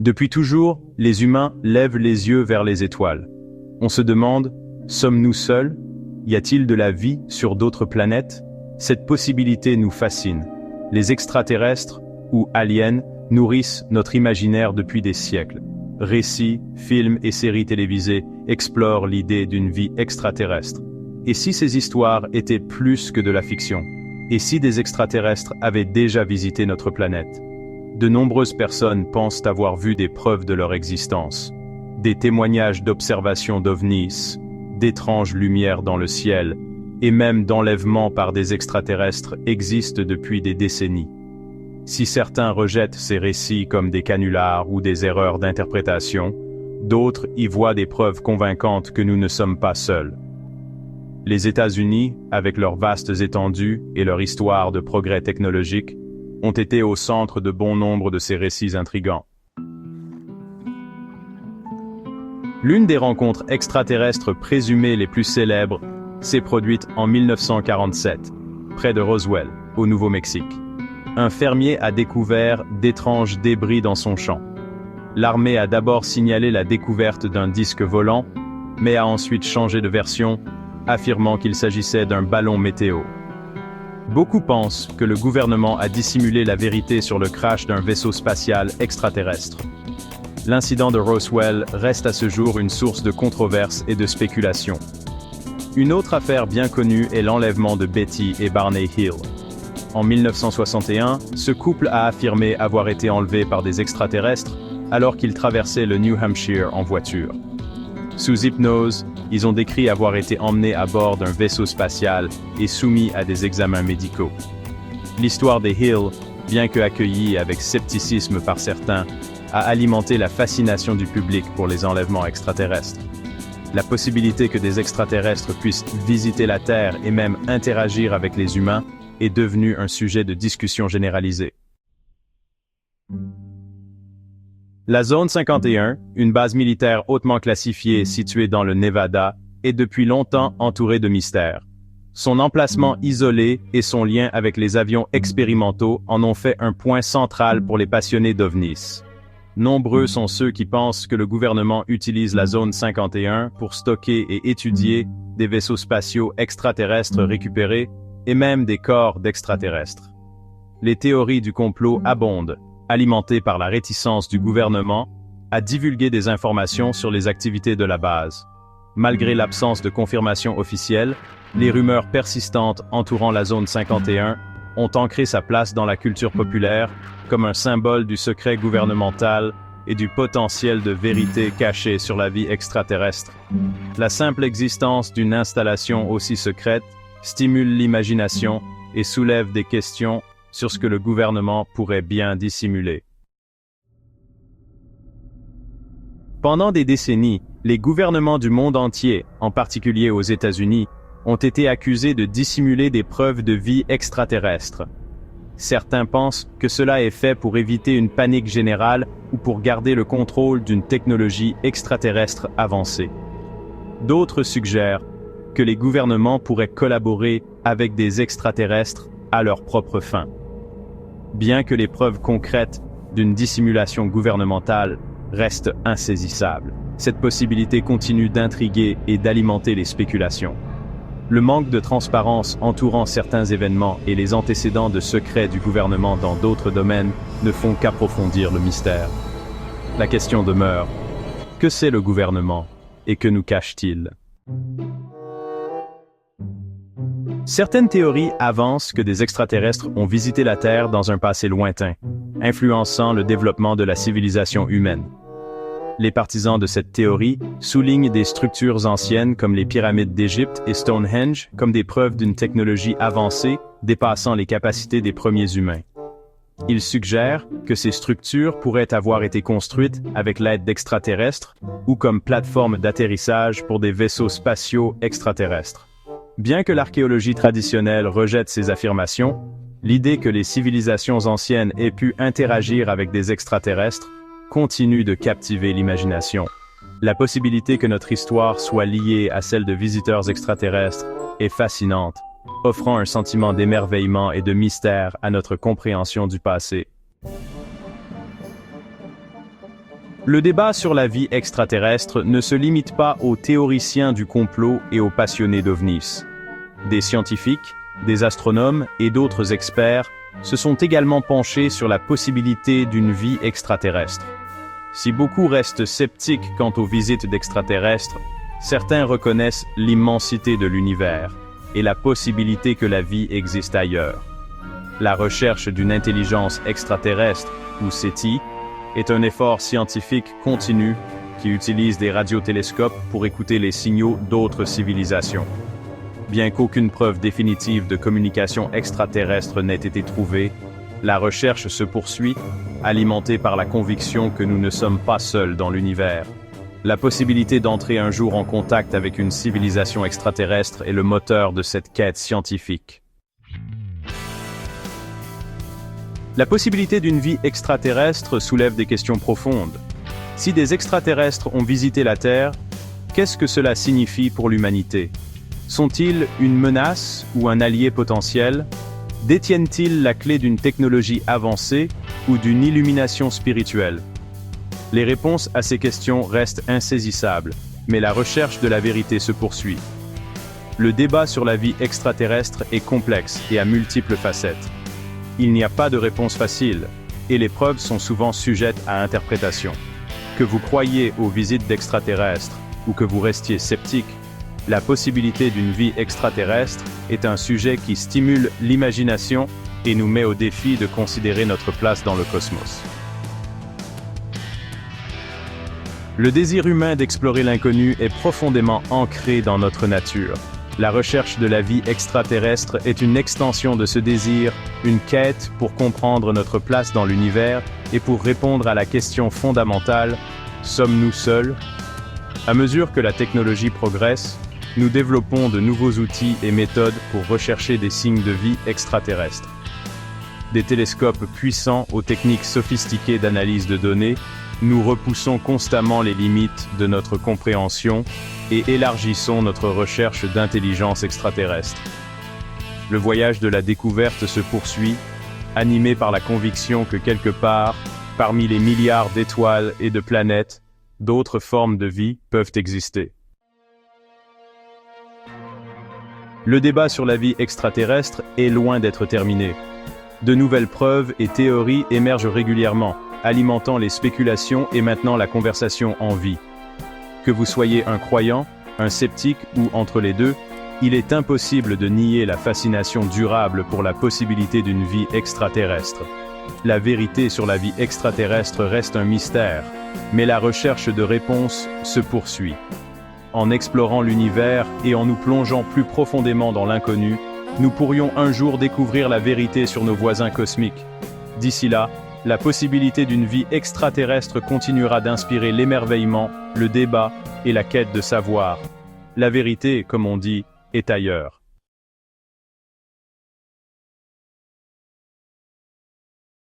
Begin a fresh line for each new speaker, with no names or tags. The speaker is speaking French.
Depuis toujours, les humains lèvent les yeux vers les étoiles. On se demande, sommes-nous seuls? Y a-t-il de la vie sur d'autres planètes? Cette possibilité nous fascine. Les extraterrestres, ou aliens, nourrissent notre imaginaire depuis des siècles. Récits, films et séries télévisées explorent l'idée d'une vie extraterrestre. Et si ces histoires étaient plus que de la fiction? Et si des extraterrestres avaient déjà visité notre planète? De nombreuses personnes pensent avoir vu des preuves de leur existence. Des témoignages d'observation d'ovnis, d'étranges lumières dans le ciel, et même d'enlèvements par des extraterrestres existent depuis des décennies. Si certains rejettent ces récits comme des canulars ou des erreurs d'interprétation, d'autres y voient des preuves convaincantes que nous ne sommes pas seuls. Les États-Unis, avec leurs vastes étendues et leur histoire de progrès technologique, ont été au centre de bon nombre de ces récits intrigants. L'une des rencontres extraterrestres présumées les plus célèbres s'est produite en 1947, près de Roswell, au Nouveau-Mexique. Un fermier a découvert d'étranges débris dans son champ. L'armée a d'abord signalé la découverte d'un disque volant, mais a ensuite changé de version, affirmant qu'il s'agissait d'un ballon météo. Beaucoup pensent que le gouvernement a dissimulé la vérité sur le crash d'un vaisseau spatial extraterrestre. L'incident de Roswell reste à ce jour une source de controverses et de spéculations. Une autre affaire bien connue est l'enlèvement de Betty et Barney Hill. En 1961, ce couple a affirmé avoir été enlevé par des extraterrestres alors qu'ils traversaient le New Hampshire en voiture. Sous hypnose, ils ont décrit avoir été emmenés à bord d'un vaisseau spatial et soumis à des examens médicaux. L'histoire des Hill, bien que accueillie avec scepticisme par certains, a alimenté la fascination du public pour les enlèvements extraterrestres. La possibilité que des extraterrestres puissent visiter la Terre et même interagir avec les humains est devenue un sujet de discussion généralisée. La Zone 51, une base militaire hautement classifiée située dans le Nevada, est depuis longtemps entourée de mystères. Son emplacement isolé et son lien avec les avions expérimentaux en ont fait un point central pour les passionnés d'ovnis. Nombreux sont ceux qui pensent que le gouvernement utilise la Zone 51 pour stocker et étudier des vaisseaux spatiaux extraterrestres récupérés et même des corps d'extraterrestres. Les théories du complot abondent, alimentées par la réticence du gouvernement à divulguer des informations sur les activités de la base. Malgré l'absence de confirmation officielle, les rumeurs persistantes entourant la Zone 51 ont ancré sa place dans la culture populaire comme un symbole du secret gouvernemental et du potentiel de vérité cachée sur la vie extraterrestre. La simple existence d'une installation aussi secrète stimule l'imagination et soulève des questions sur ce que le gouvernement pourrait bien dissimuler. Pendant des décennies, les gouvernements du monde entier, en particulier aux États-Unis, ont été accusés de dissimuler des preuves de vie extraterrestre. Certains pensent que cela est fait pour éviter une panique générale ou pour garder le contrôle d'une technologie extraterrestre avancée. D'autres suggèrent que les gouvernements pourraient collaborer avec des extraterrestres à leurs propres fins. Bien que les preuves concrètes d'une dissimulation gouvernementale restent insaisissables, cette possibilité continue d'intriguer et d'alimenter les spéculations. Le manque de transparence entourant certains événements et les antécédents de secrets du gouvernement dans d'autres domaines ne font qu'approfondir le mystère. La question demeure, que sait le gouvernement et que nous cache-t-il? Certaines théories avancent que des extraterrestres ont visité la Terre dans un passé lointain, influençant le développement de la civilisation humaine. Les partisans de cette théorie soulignent des structures anciennes comme les pyramides d'Égypte et Stonehenge comme des preuves d'une technologie avancée dépassant les capacités des premiers humains. Ils suggèrent que ces structures pourraient avoir été construites avec l'aide d'extraterrestres ou comme plateforme d'atterrissage pour des vaisseaux spatiaux extraterrestres. Bien que l'archéologie traditionnelle rejette ces affirmations, l'idée que les civilisations anciennes aient pu interagir avec des extraterrestres continue de captiver l'imagination. La possibilité que notre histoire soit liée à celle de visiteurs extraterrestres est fascinante, offrant un sentiment d'émerveillement et de mystère à notre compréhension du passé. Le débat sur la vie extraterrestre ne se limite pas aux théoriciens du complot et aux passionnés d'ovnis. Des scientifiques, des astronomes et d'autres experts se sont également penchés sur la possibilité d'une vie extraterrestre. Si beaucoup restent sceptiques quant aux visites d'extraterrestres, certains reconnaissent l'immensité de l'univers et la possibilité que la vie existe ailleurs. La recherche d'une intelligence extraterrestre, ou SETI, est un effort scientifique continu qui utilise des radiotélescopes pour écouter les signaux d'autres civilisations. Bien qu'aucune preuve définitive de communication extraterrestre n'ait été trouvée, la recherche se poursuit, alimentée par la conviction que nous ne sommes pas seuls dans l'univers. La possibilité d'entrer un jour en contact avec une civilisation extraterrestre est le moteur de cette quête scientifique. La possibilité d'une vie extraterrestre soulève des questions profondes. Si des extraterrestres ont visité la Terre, qu'est-ce que cela signifie pour l'humanité? Sont-ils une menace ou un allié potentiel? Détiennent-ils la clé d'une technologie avancée ou d'une illumination spirituelle? Les réponses à ces questions restent insaisissables, mais la recherche de la vérité se poursuit. Le débat sur la vie extraterrestre est complexe et à multiples facettes. Il n'y a pas de réponse facile, et les preuves sont souvent sujettes à interprétation. Que vous croyiez aux visites d'extraterrestres, ou que vous restiez sceptique, la possibilité d'une vie extraterrestre est un sujet qui stimule l'imagination et nous met au défi de considérer notre place dans le cosmos. Le désir humain d'explorer l'inconnu est profondément ancré dans notre nature. La recherche de la vie extraterrestre est une extension de ce désir, une quête pour comprendre notre place dans l'univers et pour répondre à la question fondamentale, sommes-nous seuls? À mesure que la technologie progresse, nous développons de nouveaux outils et méthodes pour rechercher des signes de vie extraterrestres. Des télescopes puissants aux techniques sophistiquées d'analyse de données, nous repoussons constamment les limites de notre compréhension et élargissons notre recherche d'intelligence extraterrestre. Le voyage de la découverte se poursuit, animé par la conviction que quelque part, parmi les milliards d'étoiles et de planètes, d'autres formes de vie peuvent exister. Le débat sur la vie extraterrestre est loin d'être terminé. De nouvelles preuves et théories émergent régulièrement, alimentant les spéculations et maintenant la conversation en vie. Que vous soyez un croyant, un sceptique ou entre les deux, il est impossible de nier la fascination durable pour la possibilité d'une vie extraterrestre. La vérité sur la vie extraterrestre reste un mystère, mais la recherche de réponses se poursuit. En explorant l'univers et en nous plongeant plus profondément dans l'inconnu, nous pourrions un jour découvrir la vérité sur nos voisins cosmiques. D'ici là, la possibilité d'une vie extraterrestre continuera d'inspirer l'émerveillement, le débat et la quête de savoir. La vérité, comme on dit, est ailleurs.